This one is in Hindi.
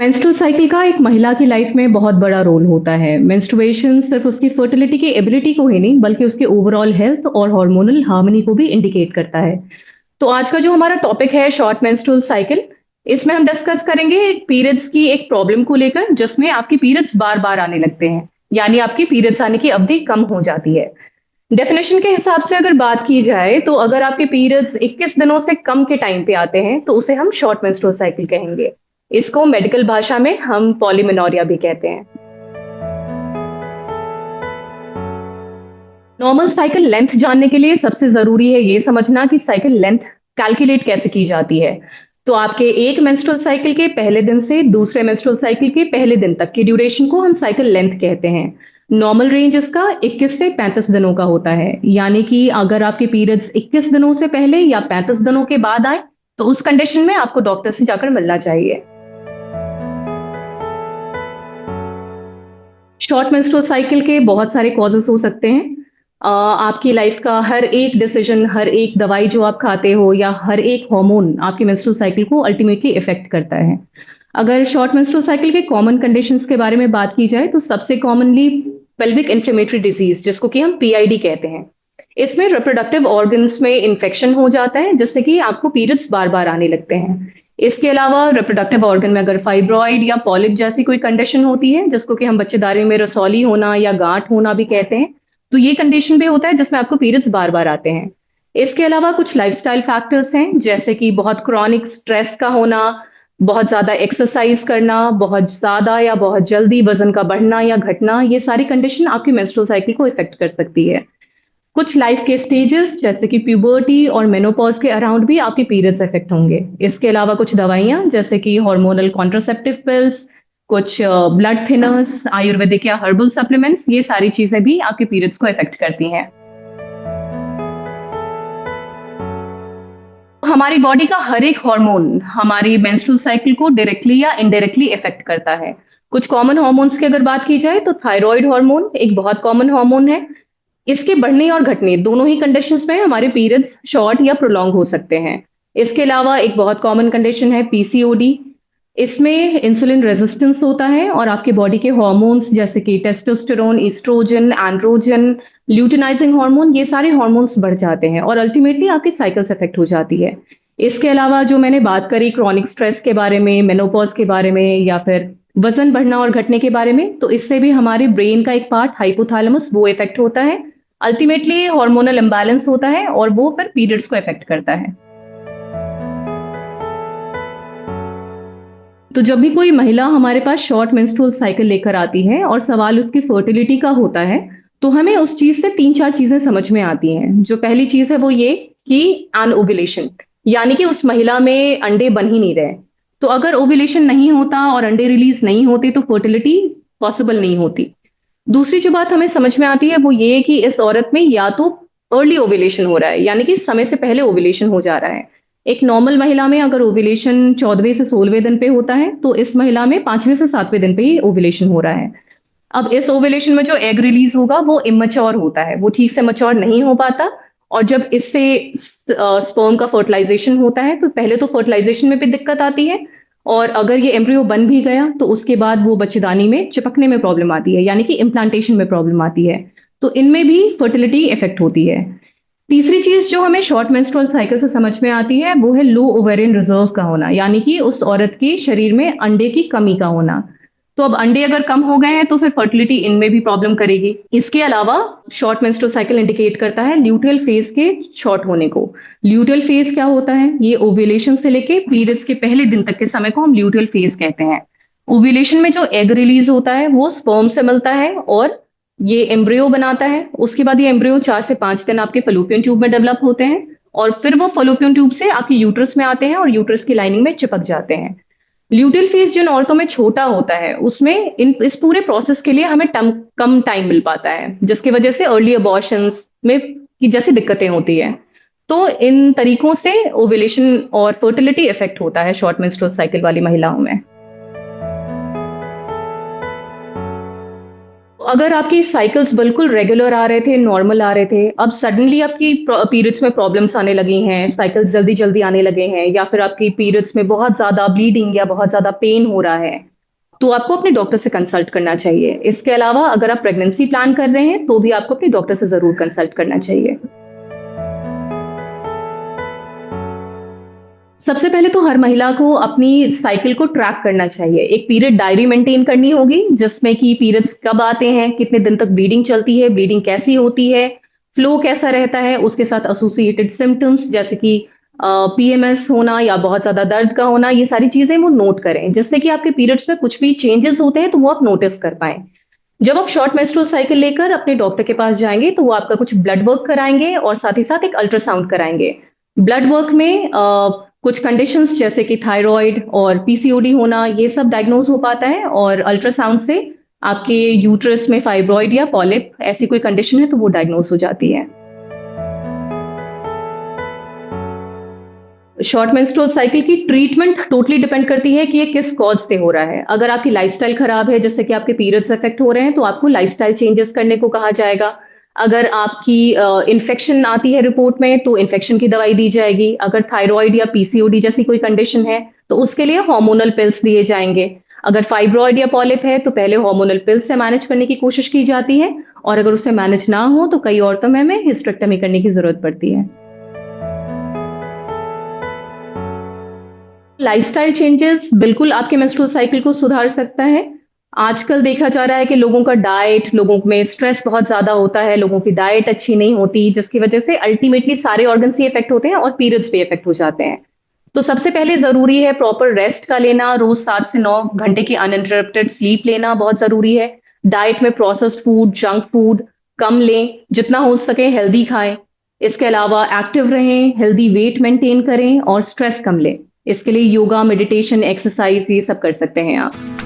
मेंस्ट्रुअल साइकिल का एक महिला की लाइफ में बहुत बड़ा रोल होता है। मेंस्ट्रुएशन सिर्फ उसकी फर्टिलिटी की एबिलिटी को ही नहीं बल्कि उसके ओवरऑल हेल्थ और हार्मोनल हार्मनी को भी इंडिकेट करता है। तो आज का जो हमारा टॉपिक है शॉर्ट मेंस्ट्रुअल साइकिल, इसमें हम डिस्कस करेंगे पीरियड्स की एक प्रॉब्लम को लेकर जिसमें आपकी पीरियड्स बार बार आने लगते हैं, यानी आपकी पीरियड्स आने की अवधि कम हो जाती है। डेफिनेशन के हिसाब से अगर बात की जाए तो अगर आपके पीरियड्स 21 दिनों से कम के टाइम पे आते हैं तो उसे हम शॉर्ट मेंस्ट्रुअल साइकिल कहेंगे। इसको मेडिकल भाषा में हम पॉलीमेनोरिया भी कहते हैं। नॉर्मल साइकिल लेंथ जानने के लिए सबसे जरूरी है ये समझना कि साइकिल लेंथ कैलकुलेट कैसे की जाती है। तो आपके एक मेंस्ट्रुअल साइकिल के पहले दिन से दूसरे मेंस्ट्रुअल साइकिल के पहले दिन तक की ड्यूरेशन को हम साइकिल लेंथ कहते हैं। नॉर्मल रेंज इसका 21 से 35 दिनों का होता है, यानी कि अगर आपके पीरियड्स 21 दिनों से पहले या 35 दिनों के बाद आए तो उस कंडीशन में आपको डॉक्टर से जाकर मिलना चाहिए। शॉर्ट मेंस्ट्रुअल साइकिल के बहुत सारे कॉजेस हो सकते हैं। आपकी लाइफ का हर एक डिसीजन, हर एक दवाई जो आप खाते हो या हर एक हार्मोन आपकी मेंस्ट्रुअल साइकिल को अल्टीमेटली इफेक्ट करता है। अगर शॉर्ट मेंस्ट्रुअल साइकिल के कॉमन कंडीशंस के बारे में बात की जाए तो सबसे कॉमनली पेल्विक इन्फ्लेमेटरी डिजीज, जिसको कि हम पीआईडी कहते हैं। इसमें रिप्रोडक्टिव ऑर्गन्स में इन्फेक्शन हो जाता है जिससे कि आपको पीरियड्स बार बार आने लगते हैं। इसके अलावा रिप्रोडक्टिव ऑर्गन में अगर फाइब्रॉइड या पॉलिप जैसी कोई कंडीशन होती है जिसको कि हम बच्चेदानी में रसौली होना या गांठ होना भी कहते हैं, तो ये कंडीशन भी होता है जिसमें आपको पीरियड्स बार बार आते हैं। इसके अलावा कुछ लाइफस्टाइल फैक्टर्स हैं जैसे कि बहुत क्रॉनिक स्ट्रेस का होना, बहुत ज्यादा एक्सरसाइज करना, बहुत ज्यादा या बहुत जल्दी वजन का बढ़ना या घटना, ये सारी कंडीशन आपकी मेंस्ट्रुअल साइकिल को इफेक्ट कर सकती है। कुछ लाइफ के स्टेजेस जैसे कि प्यूबर्टी और मेनोपॉज के अराउंड भी आपके पीरियड्स इफेक्ट होंगे। इसके अलावा कुछ दवाइयां जैसे कि हार्मोनल कॉन्ट्रासेप्टिव पिल्स, कुछ ब्लड थिनर्स, आयुर्वेदिक या हर्बल सप्लीमेंट्स, ये सारी चीजें भी आपके पीरियड्स को इफेक्ट करती हैं। हमारी बॉडी का हर एक हार्मोन हमारी मेंस्ट्रुअल साइकिल को डायरेक्टली या इनडायरेक्टली इफेक्ट करता है। कुछ कॉमन हार्मोन्स की अगर बात की जाए तो थायराइड हार्मोन एक बहुत कॉमन हार्मोन है। इसके बढ़ने और घटने दोनों ही कंडीशंस में हमारे पीरियड्स शॉर्ट या प्रोलॉन्ग हो सकते हैं। इसके अलावा एक बहुत कॉमन कंडीशन है पीसीओडी। इसमें इंसुलिन रेजिस्टेंस होता है और आपके बॉडी के हॉर्मोन्स जैसे कि testosterone, estrogen, androgen, luteinizing hormone, ये सारे हॉर्मोन्स बढ़ जाते हैं और अल्टीमेटली आपकी साइकिल्स इफेक्ट हो जाती है। इसके अलावा जो मैंने बात करी क्रॉनिक स्ट्रेस के बारे में, मेनोपॉज के बारे में या फिर वजन बढ़ना और घटने के बारे में, तो इससे भी हमारे ब्रेन का एक पार्ट हाइपोथैलेमस वो इफेक्ट होता है। अल्टीमेटली हार्मोनल इम्बैलेंस होता है और वो फिर पीरियड्स को इफेक्ट करता है। तो जब भी कोई महिला हमारे पास शॉर्ट मेंस्ट्रुअल साइकिल लेकर आती है और सवाल उसकी फर्टिलिटी का होता है, तो हमें उस चीज से तीन चार चीजें समझ में आती हैं। जो पहली चीज है वो ये कि ओव्यूलेशन, यानी कि उस महिला में अंडे बन ही नहीं रहे। तो अगर ओव्यूलेशन नहीं होता और अंडे रिलीज नहीं होते तो फर्टिलिटी पॉसिबल नहीं होती। दूसरी जो बात हमें समझ में आती है वो ये कि इस औरत में या तो अर्ली ओव्यूलेशन हो रहा है, यानी कि समय से पहले ओव्यूलेशन हो जा रहा है। एक नॉर्मल महिला में अगर ओव्यूलेशन 14वें से 16वें दिन पे होता है तो इस महिला में 5वें से 7वें दिन पे ही ओव्यूलेशन हो रहा है। अब इस ओव्यूलेशन में जो एग रिलीज होगा वो इमेच्योर होता है, वो ठीक से मैच्योर नहीं हो पाता। और जब इससे स्पर्म का फर्टिलाइजेशन होता है तो पहले तो फर्टिलाइजेशन में भी दिक्कत आती है, और अगर ये एम्ब्रियो बन भी गया तो उसके बाद वो बच्चेदानी में चिपकने में प्रॉब्लम आती है, यानी कि इम्प्लांटेशन में प्रॉब्लम आती है। तो इनमें भी फर्टिलिटी इफेक्ट होती है। तीसरी चीज जो हमें शॉर्ट मेंस्ट्रुअल साइकिल से समझ में आती है वो है लो ओवेरियन रिजर्व का होना, यानी कि उस औरत के शरीर में अंडे की कमी का होना। तो अब अंडे अगर कम हो गए हैं तो फिर फर्टिलिटी इनमें भी प्रॉब्लम करेगी। इसके अलावा शॉर्ट मेंस्ट्रुअल साइकिल इंडिकेट करता है ल्यूटियल फेज के शॉर्ट होने को। ल्यूटियल फेज क्या होता है? ये ओव्यूलेशन से लेके पीरियड्स के पहले दिन तक के समय को हम ल्यूटियल फेज कहते हैं। ओव्यूलेशन में जो एग रिलीज होता है वो स्पर्म से मिलता है और ये एम्ब्रियो बनाता है। उसके बाद ये एम्ब्रियो 4 से 5 दिन आपके फलोपियन ट्यूब में डेवलप होते हैं और फिर वो फलोपियन ट्यूब से आपके यूट्रस में आते हैं और यूट्रस की लाइनिंग में चिपक जाते हैं। ल्यूटियल फेज जिन औरतों में छोटा होता है उसमें इस पूरे प्रोसेस के लिए हमें कम टाइम मिल पाता है, जिसकी वजह से अर्ली अबॉर्शंस में की जैसी दिक्कतें होती है। तो इन तरीकों से ओव्यूलेशन और फर्टिलिटी इफेक्ट होता है शॉर्ट मेंस्ट्रुअल साइकिल वाली महिलाओं में। अगर आपकी साइकिल्स बिल्कुल रेगुलर आ रहे थे, नॉर्मल आ रहे थे, अब सडनली आपकी पीरियड्स में प्रॉब्लम्स आने लगी हैं, साइकिल्स जल्दी जल्दी आने लगे हैं, या फिर आपकी पीरियड्स में बहुत ज्यादा ब्लीडिंग या बहुत ज्यादा पेन हो रहा है, तो आपको अपने डॉक्टर से कंसल्ट करना चाहिए। इसके अलावा अगर आप प्रेगनेंसी प्लान कर रहे हैं, तो भी आपको अपने डॉक्टर से ज़रूर कंसल्ट करना चाहिए। सबसे पहले तो हर महिला को अपनी साइकिल को ट्रैक करना चाहिए। एक पीरियड डायरी मेंटेन करनी होगी, जिसमें कि पीरियड्स कब आते हैं, कितने दिन तक ब्लीडिंग चलती है, ब्लीडिंग कैसी होती है, फ्लो कैसा रहता है, उसके साथ एसोसिएटेड सिम्पटम्स जैसे कि पीएमएस होना या बहुत ज़्यादा दर्द का होना, ये सारी चीज़ें वो नोट करें, जिससे कि आपके पीरियड्स में कुछ भी चेंजेस होते हैं, तो वो आप नोटिस कर पाएँ। जब आप शॉर्ट मेंस्ट्रुअल साइकिल लेकर अपने डॉक्टर के पास जाएँगे, तो वो आपका कुछ ब्लड वर्क कराएँगे और साथ ही साथ एक अल्ट्रासाउंड कराएँगे। ब्लड वर्क में कुछ कंडीशंस जैसे कि थायराइड और पीसीओडी होना, ये सब डायग्नोज हो पाता है, और अल्ट्रासाउंड से आपके यूट्रस में फाइब्रॉइड या पॉलिप ऐसी कोई कंडीशन है, तो वो डायग्नोज हो जाती है। शॉर्ट मेंस्ट्रुअल साइकिल की ट्रीटमेंट टोटली डिपेंड करती है कि ये किस कॉज से हो रहा है। अगर आपकी लाइफस्टाइल खराब है, जैसे कि आपके पीरियड्स इफेक्ट हो रहे हैं, तो आपको लाइफस्टाइल चेंजेस करने को कहा जाएगा। अगर आपकी इन्फेक्शन आती है रिपोर्ट में, तो इन्फेक्शन की दवाई दी जाएगी। अगर थायराइड या पीसीओडी जैसी कोई कंडीशन है, तो उसके लिए हार्मोनल पिल्स दिए जाएंगे। अगर फाइब्रॉइड या पॉलिप है, तो पहले हार्मोनल पिल्स से मैनेज करने की कोशिश की जाती है, और अगर उससे मैनेज ना हो, तो कई औरतों में हमें हिस्टेरेक्टमी करने की जरूरत पड़ती है। लाइफस्टाइल चेंजेस बिल्कुल आपके मेंस्ट्रुअल साइकिल को सुधार सकता है। आजकल देखा जा रहा है कि लोगों का डाइट, लोगों में स्ट्रेस बहुत ज़्यादा होता है, लोगों की डाइट अच्छी नहीं होती, जिसकी वजह से अल्टीमेटली सारे ऑर्गन्स ही इफेक्ट होते हैं और पीरियड्स भी इफेक्ट हो जाते हैं। तो सबसे पहले ज़रूरी है प्रॉपर रेस्ट का लेना, रोज़ 7 से 9 घंटे की अनइंटरप्टेड स्लीप लेना बहुत ज़रूरी है। डाइट में प्रोसेस्ड फूड, जंक फूड कम लें, जितना हो सके हेल्दी खाएँ। इसके अलावा एक्टिव रहें, हेल्दी वेट मेंटेन करें और स्ट्रेस कम लें। इसके लिए योगा, मेडिटेशन, एक्सरसाइज ये सब कर सकते हैं आप।